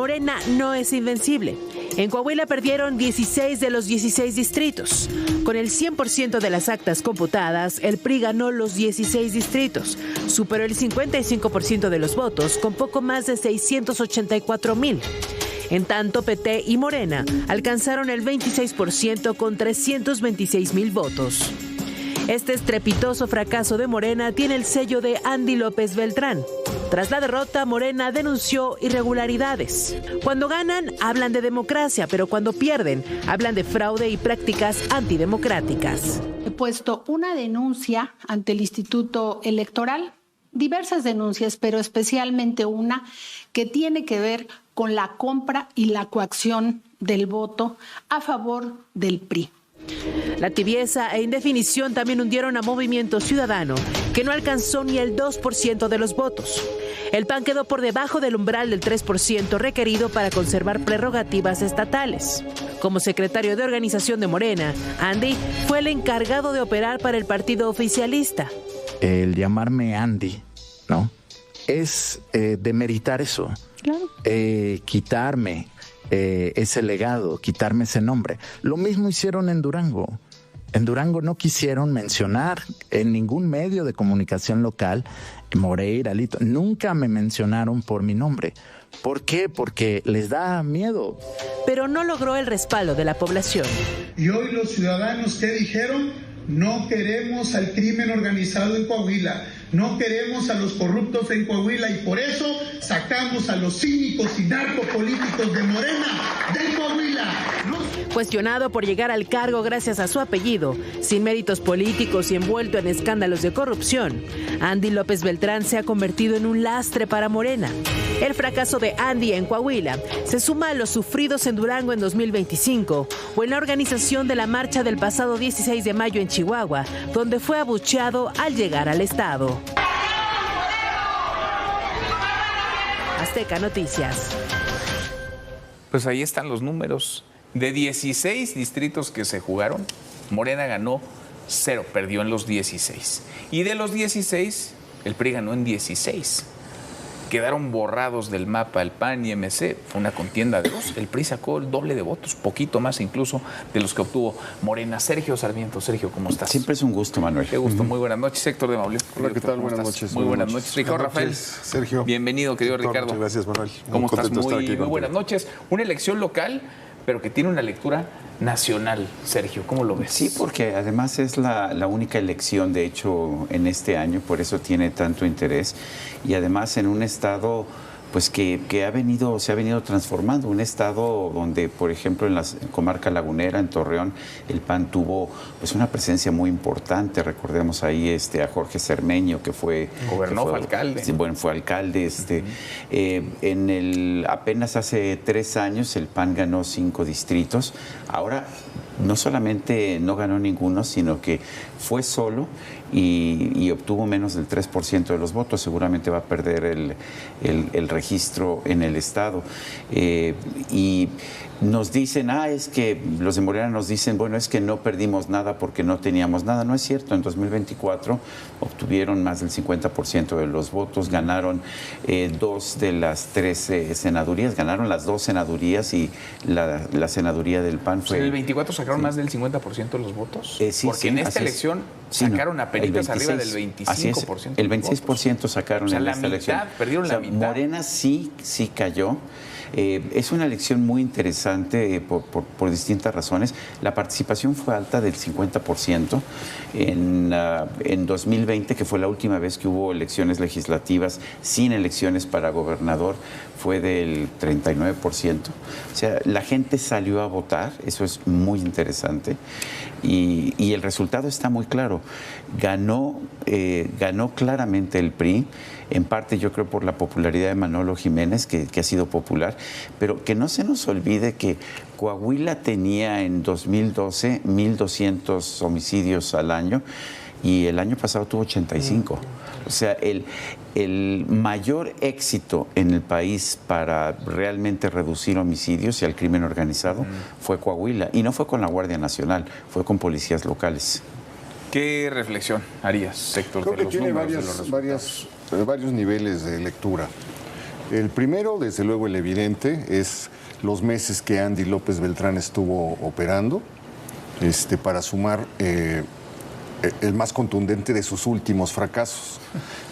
Morena no es invencible. En Coahuila perdieron 16 de los 16 distritos. Con el 100% de las actas computadas, el PRI ganó los 16 distritos. Superó el 55% de los votos, con poco más de 684,000. En tanto, PT y Morena alcanzaron el 26% con 326,000 votos. Este estrepitoso fracaso de Morena tiene el sello de Andy López Beltrán. Tras la derrota, Morena denunció irregularidades. Cuando ganan, hablan de democracia, pero cuando pierden, hablan de fraude y prácticas antidemocráticas. He puesto una denuncia ante el Instituto Electoral, diversas denuncias, pero especialmente una que tiene que ver con la compra y la coacción del voto a favor del PRI. La tibieza e indefinición también hundieron a Movimiento Ciudadano, que no alcanzó ni el 2% de los votos. El PAN quedó por debajo del umbral del 3% requerido para conservar prerrogativas estatales. Como secretario de organización de Morena, Andy fue el encargado de operar para el partido oficialista. El llamarme Andy, ¿no? Es demeritar eso. Claro. Quitarme ese legado, quitarme ese nombre. Lo mismo hicieron en Durango. En Durango no quisieron mencionar en ningún medio de comunicación local Moreira, Lito. Nunca me mencionaron por mi nombre. ¿Por qué? Porque les da miedo. Pero no logró el respaldo de la población. Y hoy los ciudadanos, ¿qué dijeron? No queremos al crimen organizado en Coahuila. No queremos a los corruptos en Coahuila y por eso sacamos a los cínicos y narcopolíticos de Morena de Coahuila. Cuestionado por llegar al cargo gracias a su apellido, sin méritos políticos y envuelto en escándalos de corrupción, Andy López Beltrán se ha convertido en un lastre para Morena. El fracaso de Andy en Coahuila se suma a los sufridos en Durango en 2025 o en la organización de la marcha del pasado 16 de mayo en Chihuahua, donde fue abucheado al llegar al estado. Azteca Noticias. Pues ahí están los números. De 16 distritos que se jugaron, Morena ganó 0, perdió en los 16. Y de los 16, el PRI ganó en 16. Quedaron borrados del mapa el PAN y MC. Fue una contienda de 2. El PRI sacó el doble de votos, poquito más incluso de los que obtuvo Morena. Sergio Sarmiento. Sergio, ¿cómo estás? Siempre es un gusto, Manuel. Qué gusto. Muy buenas noches. Héctor de Mauleón. Hola, ¿qué tal? Buenas noches. Muy buenas noches. Ricardo Rafael. Sergio. Bienvenido, querido Héctor, Ricardo. Muchas gracias, Manuel. ¿Cómo estás? Muy buenas noches. Una elección local, pero que tiene una lectura nacional. Sergio, ¿cómo lo ves? Sí, porque además es la única elección, de hecho, en este año, por eso tiene tanto interés. Y además en un estado pues que se ha venido transformando, un estado donde, por ejemplo, en la comarca lagunera, en Torreón, el PAN tuvo pues una presencia muy importante. Recordemos ahí a Jorge Cermeño, que fue fue alcalde. Sí, bueno, fue alcalde. Apenas hace 3 años el PAN ganó 5 distritos. Ahora no solamente no ganó ninguno, sino que fue solo y obtuvo menos del 3% de los votos. Seguramente va a perder el registro en el estado. Y nos dicen, es que los de Morena nos dicen, bueno, es que no perdimos nada porque no teníamos nada. No es cierto, en 2024 obtuvieron más del 50% de los votos, ganaron 2 de las 13 senadurías, ganaron las 2 senadurías y la senaduría del PAN fue... ¿En el 24 sacaron más del 50% de los votos? Sí, porque en esta elección sacaron apenas arriba del 25%. Así es, el 26% sacaron en esta elección. Perdieron la mitad. Morena sí cayó. Es una elección muy interesante por distintas razones. La participación fue alta del 50%. En 2020, que fue la última vez que hubo elecciones legislativas sin elecciones para gobernador, fue del 39%. O sea, la gente salió a votar, eso es muy interesante. Y el resultado está muy claro. Ganó claramente el PRI. En parte yo creo por la popularidad de Manolo Jiménez, que ha sido popular, pero que no se nos olvide que Coahuila tenía en 2012 1,200 homicidios al año y el año pasado tuvo 85. O sea, el mayor éxito en el país para realmente reducir homicidios y al crimen organizado fue Coahuila, y no fue con la Guardia Nacional, fue con policías locales. ¿Qué reflexión harías, Héctor? Creo que tiene varios niveles de lectura. El primero, desde luego el evidente, es los meses que Andy López Beltrán estuvo operando, para sumar el más contundente de sus últimos fracasos.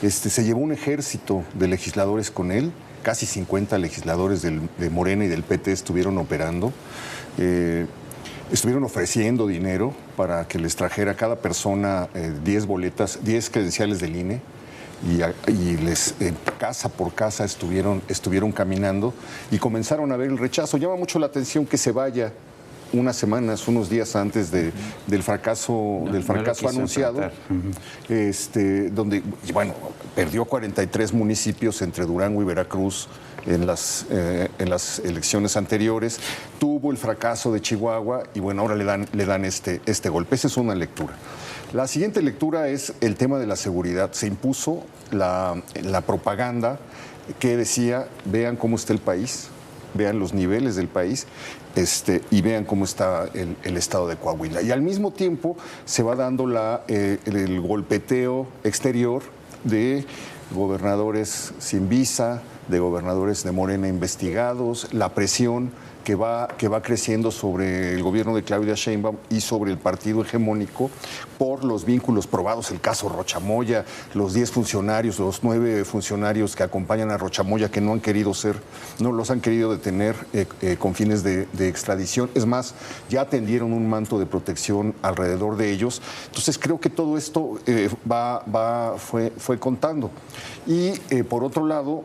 Se llevó un ejército de legisladores con él, casi 50 legisladores de Morena y del PT estuvieron operando. Estuvieron ofreciendo dinero para que les trajera a cada persona 10 boletas, 10 credenciales del INE, y les casa por casa estuvieron caminando y comenzaron a ver el rechazo. Llama mucho la atención que se vaya unos días antes del fracaso anunciado, donde, bueno, perdió 43 municipios entre Durango y Veracruz en las elecciones anteriores, tuvo el fracaso de Chihuahua y bueno, ahora le dan este golpe. Esa es una lectura. La siguiente lectura es el tema de la seguridad. Se impuso la propaganda que decía, vean cómo está el país, vean los niveles del país, y vean cómo está el estado de Coahuila. Y al mismo tiempo se va dando el golpeteo exterior de gobernadores sin visa, de gobernadores de Morena investigados, la presión que va creciendo sobre el gobierno de Claudia Sheinbaum y sobre el partido hegemónico por los vínculos probados, el caso Rocha Moya, los 10 funcionarios, los 9 funcionarios que acompañan a Rocha Moya que no los han querido detener con fines de extradición. Es más, ya atendieron un manto de protección alrededor de ellos. Entonces creo que todo esto fue contando. Y por otro lado,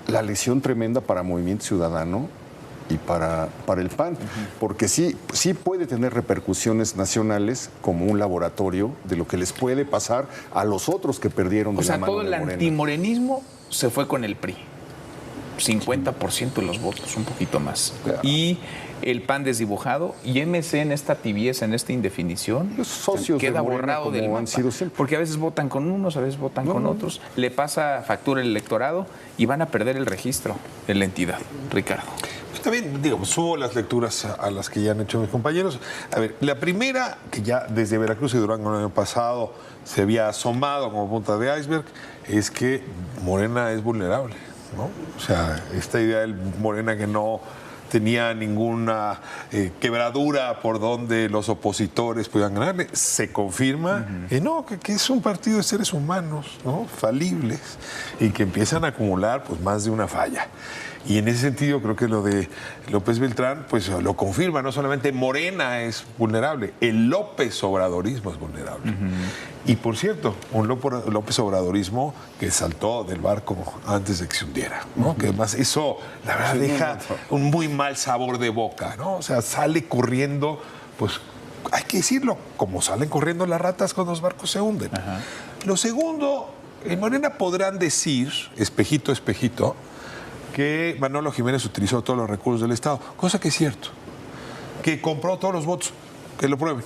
la lesión tremenda para Movimiento Ciudadano y para el PAN, porque sí puede tener repercusiones nacionales como un laboratorio de lo que les puede pasar a los otros que perdieron de la mano de Morena. O sea, todo el antimorenismo se fue con el PRI. 50% de los votos, un poquito más. Claro. Y el PAN desdibujado y MC en esta tibieza, en esta indefinición, los socios queda de Morena, borrado del mapa, han sido siempre. Porque a veces votan con unos, a veces votan con otros, le pasa factura el electorado y van a perder el registro en la entidad. Ricardo. También, subo las lecturas a las que ya han hecho mis compañeros. A ver, la primera, que ya desde Veracruz y Durango el año pasado se había asomado como punta de iceberg, es que Morena es vulnerable, ¿no? O sea, esta idea del Morena que no tenía ninguna quebradura por donde los opositores pudieran ganarle, se confirma que es un partido de seres humanos, ¿no? Falibles, y que empiezan a acumular pues más de una falla. Y en ese sentido creo que lo de López Beltrán pues lo confirma. No solamente Morena es vulnerable, el López Obradorismo es vulnerable. Y por cierto, un López Obradorismo que saltó del barco antes de que se hundiera, ¿no? Que además eso, la verdad, deja un muy mal sabor de boca, ¿no? O sea, sale corriendo, pues hay que decirlo, como salen corriendo las ratas cuando los barcos se hunden. Lo segundo, en Morena podrán decir, espejito, espejito, que Manolo Jiménez utilizó todos los recursos del Estado, cosa que es cierto, que compró todos los votos, que lo prueben,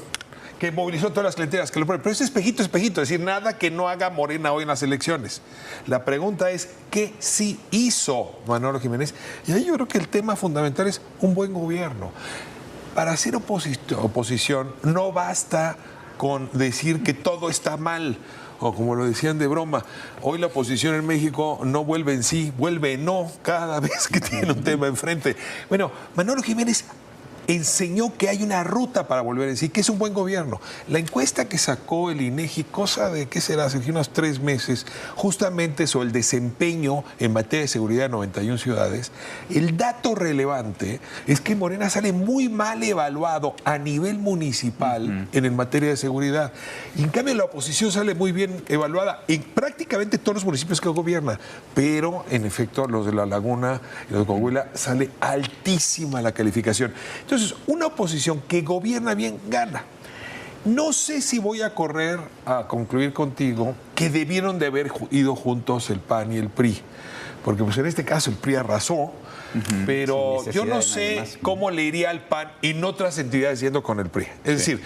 que movilizó todas las clientelas, que lo prueben, pero es espejito, espejito, es decir, nada que no haga Morena hoy en las elecciones. La pregunta es, ¿qué sí hizo Manolo Jiménez? Y ahí yo creo que el tema fundamental es un buen gobierno. Para hacer oposición no basta con decir que todo está mal, o como lo decían de broma, hoy la oposición en México no vuelve en sí, vuelve en no cada vez que tiene un tema enfrente. Bueno, Manolo Jiménez enseñó que hay una ruta para volver en sí, que es un buen gobierno. La encuesta que sacó el INEGI, cosa de, ¿qué será?, hace unos 3 meses, justamente sobre el desempeño en materia de seguridad de 91 ciudades, el dato relevante es que Morena sale muy mal evaluado a nivel municipal en materia de seguridad. Y en cambio la oposición sale muy bien evaluada en prácticamente todos los municipios que gobierna. Pero, en efecto, los de La Laguna y los de Coahuila sale altísima la calificación. Entonces, una oposición que gobierna bien, gana. No sé si voy a correr a concluir contigo que debieron de haber ido juntos el PAN y el PRI, porque pues en este caso el PRI arrasó, pero yo no sé cómo le iría al PAN en otras entidades yendo con el PRI. Es decir,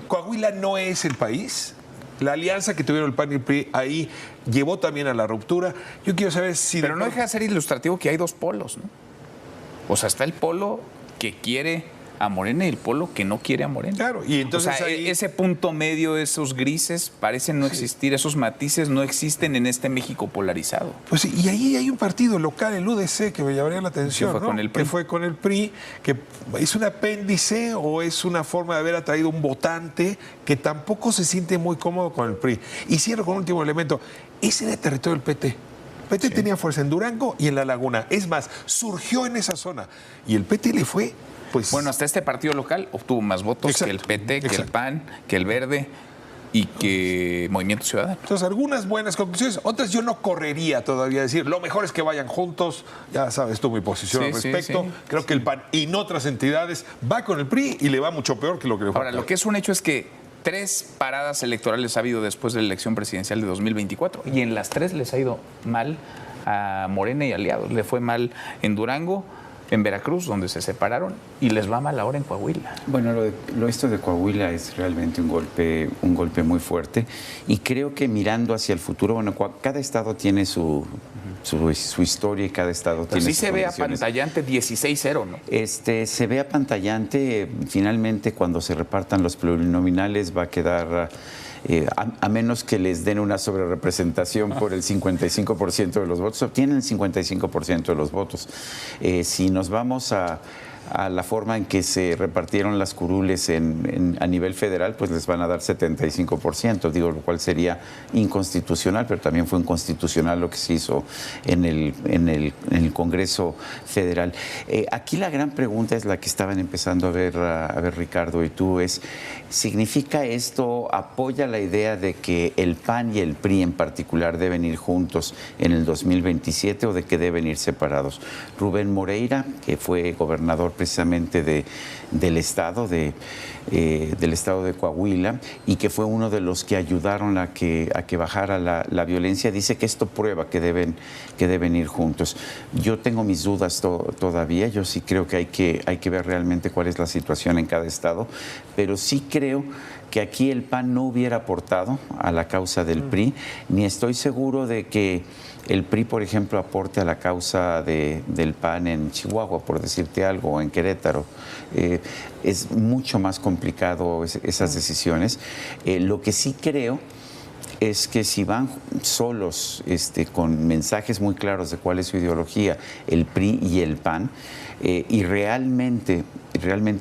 Coahuila no es el país. La alianza que tuvieron el PAN y el PRI ahí llevó también a la ruptura. Yo quiero saber si... Pero no deja de ser ilustrativo que hay 2 polos, ¿no? O sea, está el polo que quiere a Morena y el polo que no quiere a Morena. Claro, y entonces ahí... ese punto medio, esos grises parecen no existir, esos matices no existen en este México polarizado. Pues y ahí hay un partido local, el UDC, que me llamaría la atención, que fue con el PRI, que es un apéndice o es una forma de haber atraído un votante que tampoco se siente muy cómodo con el PRI. Y cierro con un último elemento, ese era el territorio del PT. El PT tenía fuerza en Durango y en La Laguna. Es más, surgió en esa zona. Y el PT le fue, pues... Bueno, hasta este partido local obtuvo más votos que el PT, que el PAN, que el Verde y que Movimiento Ciudadano. Entonces, algunas buenas conclusiones. Otras yo no correría todavía a decir, lo mejor es que vayan juntos. Ya sabes tú mi posición al respecto. Creo que el PAN y en otras entidades va con el PRI y le va mucho peor que lo que le fue. Ahora, lo que es un hecho es que 3 paradas electorales ha habido después de la elección presidencial de 2024 y en las 3 les ha ido mal a Morena y aliados. Le fue mal en Durango, en Veracruz, donde se separaron, y les va mal ahora en Coahuila. Bueno, esto de Coahuila es realmente un golpe muy fuerte, y creo que mirando hacia el futuro, bueno, cada estado tiene su historia y cada estado tiene sus sí se ve condiciones. apantallante 16-0, ¿no? Se ve apantallante. Finalmente, cuando se repartan los plurinominales va a quedar... a menos que les den una sobrerepresentación por el 55% de los votos, obtienen el 55% de los votos. Si nos vamos a la forma en que se repartieron las curules a nivel federal, pues les van a dar 75%, lo cual sería inconstitucional, pero también fue inconstitucional lo que se hizo en el Congreso Federal. Aquí la gran pregunta es la que estaban empezando a ver Ricardo y tú, ¿significa esto, apoya la idea de que el PAN y el PRI en particular deben ir juntos en el 2027 o de que deben ir separados? Rubén Moreira, que fue gobernador precisamente del estado de Coahuila y que fue uno de los que ayudaron a que bajara la violencia, dice que esto prueba que deben ir juntos. Yo tengo mis dudas todavía. Yo sí creo que hay que ver realmente cuál es la situación en cada estado, pero sí creo que aquí el PAN no hubiera aportado a la causa del PRI, ni estoy seguro de que el PRI, por ejemplo, aporte a la causa del PAN en Chihuahua, por decirte algo, o en Querétaro. Es mucho más complicado esas decisiones. Lo que sí creo es que si van solos, con mensajes muy claros de cuál es su ideología, el PRI y el PAN, y realmente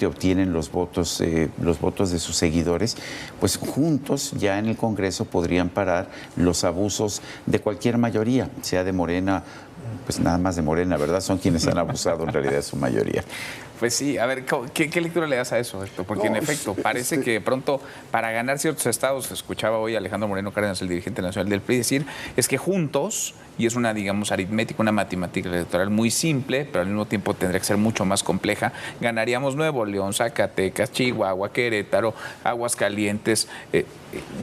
obtienen los votos de sus seguidores, pues juntos ya en el Congreso podrían parar los abusos de cualquier mayoría, sea de Morena, pues nada más de Morena, ¿verdad? Son quienes han abusado en realidad de su mayoría. Pues sí, a ver, ¿qué lectura le das a eso, Héctor? Porque en efecto, parece que de pronto para ganar ciertos estados, escuchaba hoy a Alejandro Moreno Cárdenas, el dirigente nacional del PRI, decir, es que juntos, y es una, digamos, aritmética, una matemática electoral muy simple, pero al mismo tiempo tendría que ser mucho más compleja, ganaríamos Nuevo León, Zacatecas, Chihuahua, Querétaro, Aguascalientes,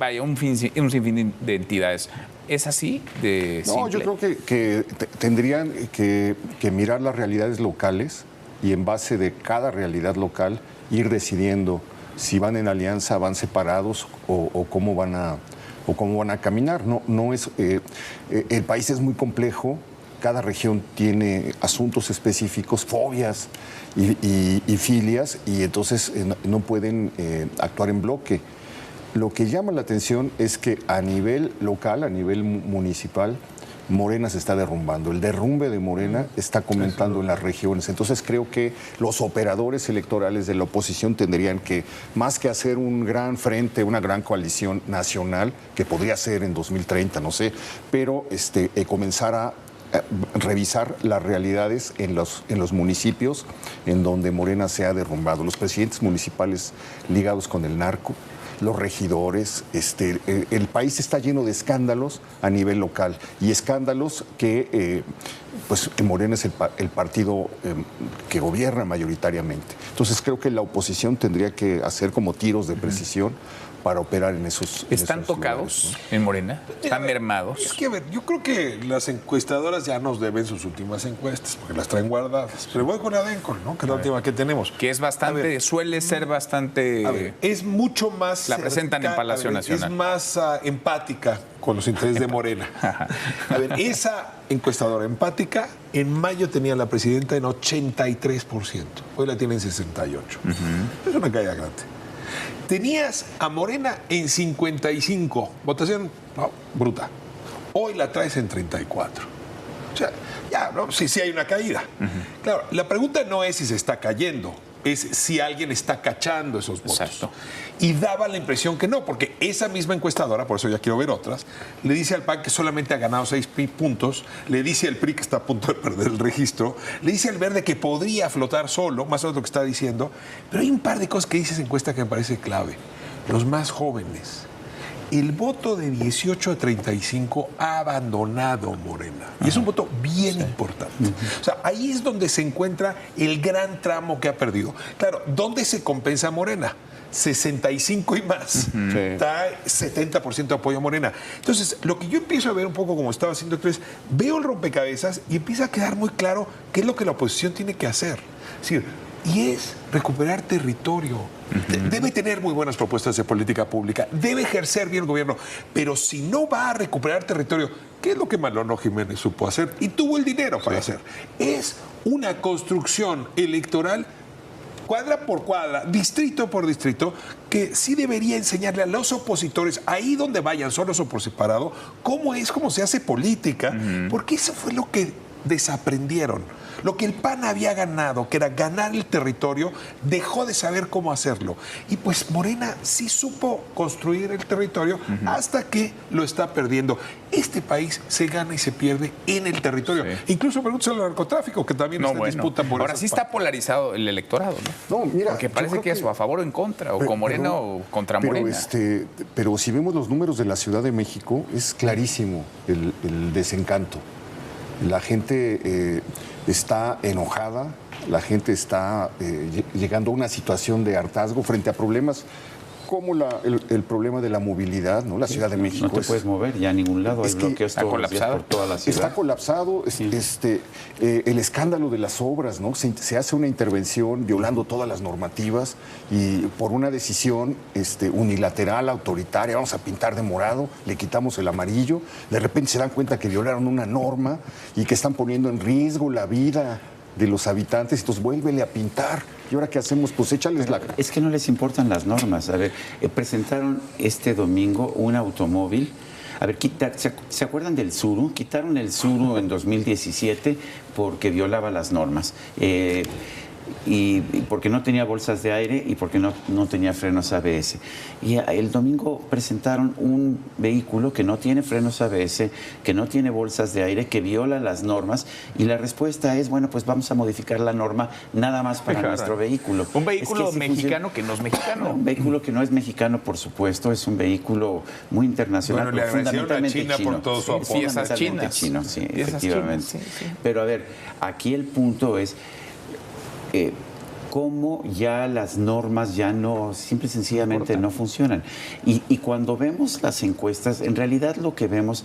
vaya, un sinfín de entidades. ¿Es así de simple? No, yo creo que tendrían que mirar las realidades locales y en base de cada realidad local ir decidiendo si van en alianza, van separados o cómo van a caminar. No es el país es muy complejo, cada región tiene asuntos específicos, fobias y filias, y entonces no pueden actuar en bloque. Lo que llama la atención es que a nivel local, a nivel municipal, Morena se está derrumbando. El derrumbe de Morena está comentando en las regiones. Entonces creo que los operadores electorales de la oposición tendrían que, más que hacer un gran frente, una gran coalición nacional, que podría ser en 2030, no sé, pero comenzar a revisar las realidades en los municipios en donde Morena se ha derrumbado. Los presidentes municipales ligados con el narco, los regidores, el país está lleno de escándalos a nivel local y escándalos que pues Morena es el partido que gobierna mayoritariamente. Entonces creo que la oposición tendría que hacer como tiros de precisión para operar en esos ¿Están esos tocados lugares, en Morena? ¿Están mermados? Es que, a ver, yo creo que las encuestadoras ya nos deben sus últimas encuestas, porque las traen guardadas. Pero voy con la Dencol, ¿no? Que es la última que tenemos. Que es bastante, suele ser bastante... A ver, es mucho más... La presentan en Palacio Nacional. Es más empática con los intereses de Morena. A ver, esa encuestadora empática, en mayo tenía la presidenta en 83%. Hoy la tiene en 68%. Es una caída grande. Tenías a Morena en 55. Votación bruta. Hoy la traes en 34. O sea, ya, ¿no? Sí hay una caída. Claro, la pregunta no es si se está cayendo, es si alguien está cachando esos votos. Exacto. Y daba la impresión que no, porque esa misma encuestadora, por eso ya quiero ver otras, le dice al PAN que solamente ha ganado 6 puntos, le dice al PRI que está a punto de perder el registro, le dice al Verde que podría flotar solo, más o menos lo que está diciendo, pero hay un par de cosas que dice esa encuesta que me parece clave. Los más jóvenes. El voto de 18 a 35 ha abandonado Morena. Y es un voto bien importante. O sea, ahí es donde se encuentra el gran tramo que ha perdido. Claro, ¿dónde se compensa Morena? 65 y más. Está 70% de apoyo a Morena. Entonces, lo que yo empiezo a ver un poco como estaba haciendo es, veo el rompecabezas y empieza a quedar muy claro qué es lo que la oposición tiene que hacer. Es decir, y es recuperar territorio. Debe tener muy buenas propuestas de política pública, debe ejercer bien el gobierno, pero si no va a recuperar territorio, ¿qué es lo que Malón Jiménez supo hacer? Y tuvo el dinero para hacer. Es una construcción electoral cuadra por cuadra, distrito por distrito, que sí debería enseñarle a los opositores, ahí donde vayan solos o por separado, cómo se hace política, porque eso fue lo que desaprendieron. Lo que el PAN había ganado, que era ganar el territorio, dejó de saber cómo hacerlo. Y pues Morena sí supo construir el territorio hasta que lo está perdiendo. Este país se gana y se pierde en el territorio. Sí. Incluso pregúntale al narcotráfico, que también está en disputa por ahora sí está polarizado el electorado, ¿no? No, mira, porque parece que es a favor o en contra, o con Morena o contra Morena. Pero si vemos los números de la Ciudad de México, es clarísimo el desencanto. La gente está enojada, la gente está llegando a una situación de hartazgo frente a problemas como el problema de la movilidad, ¿no? La Ciudad de México. No te puedes mover ya a ningún lado, hay bloqueos todos los días por toda la ciudad. Está colapsado, el escándalo de las obras, ¿no? Se hace una intervención violando todas las normativas y por una decisión unilateral, autoritaria, vamos a pintar de morado, le quitamos el amarillo, de repente se dan cuenta que violaron una norma y que están poniendo en riesgo la vida de los habitantes, entonces vuélvele a pintar. ¿Y ahora qué hacemos? Pues échales la... Es que no les importan las normas. A ver, presentaron este domingo un automóvil. A ver, ¿se acuerdan del Tsuru? Quitaron el Tsuru en 2017 porque violaba las normas. Y porque no tenía bolsas de aire y porque no tenía frenos ABS. Y el domingo presentaron un vehículo que no tiene frenos ABS, que no tiene bolsas de aire, que viola las normas, y la respuesta es, bueno, pues vamos a modificar la norma nada más para nuestro vehículo. Un vehículo mexicano que no es mexicano. Un vehículo que no es mexicano, por supuesto, es un vehículo muy internacional, bueno, fundamentalmente China chino. Por todo su apoyo. Fundamentalmente chino, sí, efectivamente. Chinas, sí. Pero a ver, aquí el punto es... cómo ya las normas ya no, simple y sencillamente no funcionan. Y cuando vemos las encuestas, en realidad lo que vemos,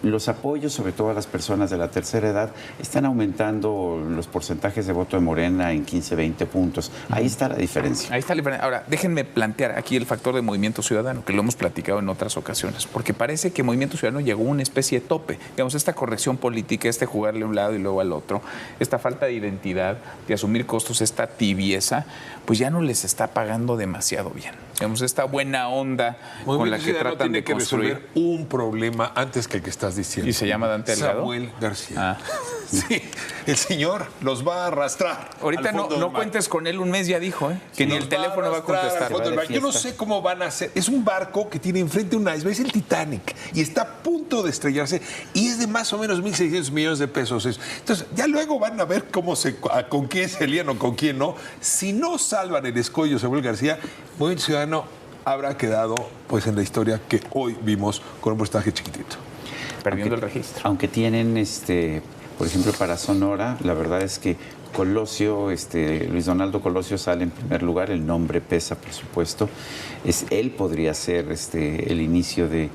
los apoyos, sobre todo a las personas de la tercera edad, están aumentando los porcentajes de voto de Morena en 15, 20 puntos. Ahí está la diferencia. Ahí está la diferencia. Ahora, déjenme plantear aquí el factor de Movimiento Ciudadano, que lo hemos platicado en otras ocasiones, porque parece que Movimiento Ciudadano llegó a una especie de tope. Digamos, esta corrección política, jugarle a un lado y luego al otro, esta falta de identidad, de asumir costos, esta tibieza, pues ya no les está pagando demasiado bien. Digamos, esta buena onda con la que tratan de construir. Resolver un problema antes que el que estás diciendo. ¿Y se llama Dante Delgado? Samuel García. Sí, el señor los va a arrastrar. Ahorita no cuentes con él un mes, ya dijo, que ni el teléfono va a contestar. Yo no sé cómo van a hacer. Es un barco que tiene enfrente un iceberg, es el Titanic, y está a punto de estrellarse, y es de más o menos 1.600 millones de pesos. Entonces, ya luego van a ver con quién se lían o con quién no. Si no salvan el escollo Samuel García, Movimiento Ciudadano habrá quedado pues en la historia que hoy vimos con un porcentaje chiquitito. Perdiendo el registro. Aunque tienen, por ejemplo, para Sonora, la verdad es que Colosio, Luis Donaldo Colosio sale en primer lugar, el nombre pesa, por supuesto. Él podría ser el inicio de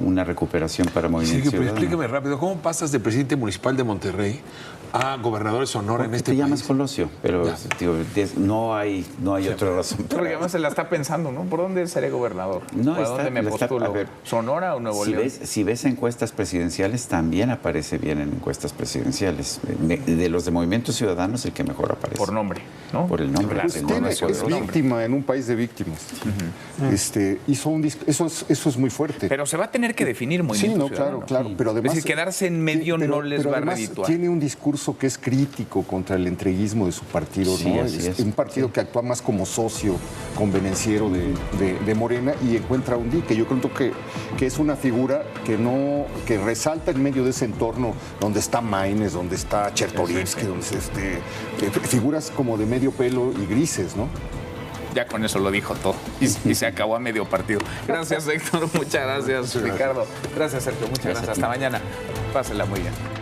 una recuperación para Movimiento Ciudadano. Explíqueme rápido, ¿cómo pasas de presidente municipal de Monterrey a gobernador de Sonora en este país? Te llamas Colosio, pero digo, no hay otra razón. Porque además se la está pensando, ¿no? ¿Por dónde seré gobernador? No, ¿Por dónde me postulo? ¿Sonora o Nuevo León? Si ves encuestas presidenciales, también aparece bien en encuestas presidenciales. De los de Movimiento Ciudadano es el que mejor aparece. Por nombre, ¿no? Por el nombre. Pues es víctima en un país de víctimas. Hizo un eso es muy fuerte. Pero se va a tener que definir Movimiento Ciudadano. Claro. Pero además, es decir, quedarse en medio no les va a redituar. Tiene un discurso que es crítico contra el entreguismo de su partido, sí, ¿no? Es un partido que actúa más como socio convenenciero de Morena y encuentra a un que yo creo que es una figura que resalta en medio de ese entorno donde está Maines, donde está Chertorivsky, donde figuras como de medio pelo y grises, ¿no? Ya con eso lo dijo todo y se acabó a medio partido. Gracias, Héctor. Muchas gracias, Ricardo. Gracias, Sergio. Muchas gracias. Hasta mañana. Pásenla muy bien.